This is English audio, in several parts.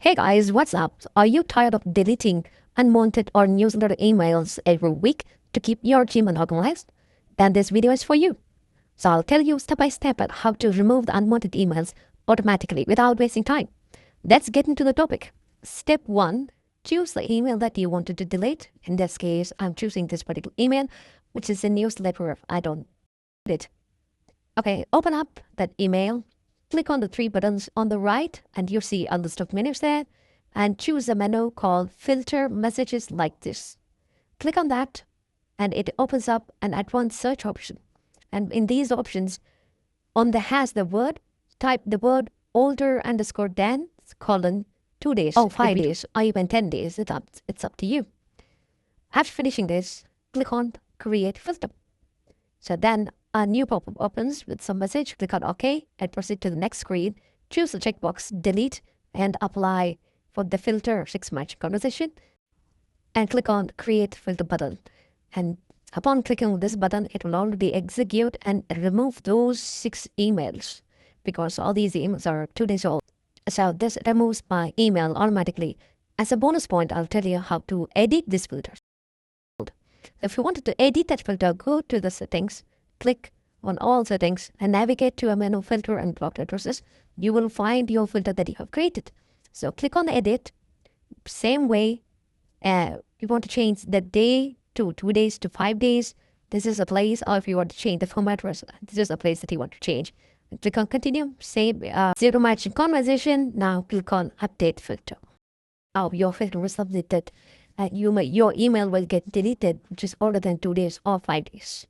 Hey guys, what's up? Are you tired of deleting unwanted or newsletter emails every week to keep your Gmail organized? Then this video is for you. So I'll tell you step by step at how to remove the unwanted emails automatically without wasting time. Let's get into the topic. Step 1. Choose the email that you wanted to delete. In this case, I'm choosing this particular email, which is a newsletter. I don't need it. Okay, open up that email. Click on the three buttons on the right and you see a list of menus there, and choose a menu called Filter Messages Like This. Click on that and it opens up an advanced search option. And in these options, on the hash the word, type the word older_than colon 2 days, 5 days, or even 10 days. It's up to you. After finishing this, click on Create Filter. So then a new pop-up opens with some message. Click on OK and proceed to the next screen. Choose the checkbox Delete and apply for the filter 6 match conversation. And click on Create Filter button. And upon clicking on this button, it will already execute and remove those 6 emails because all these emails are 2 days old. So this removes my email automatically. As a bonus point, I'll tell you how to edit this filter. If you wanted to edit that filter, go to the settings, click on all settings and navigate to a menu filter and blocked addresses. You will find your filter that you have created. So click on edit. Same way, you want to change the day to 2 days to 5 days. This is a place, or if you want to change the home address, this is a place that you want to change. Click on continue, save 0 match conversation. Now click on update filter. Now your filter was updated. Your email will get deleted, which is older than 2 days or 5 days.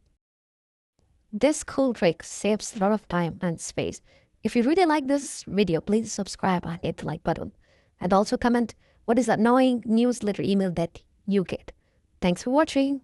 This cool trick saves a lot of time and space. If you really like this video, please subscribe and hit the like button. And also comment what is the annoying newsletter email that you get. Thanks for watching.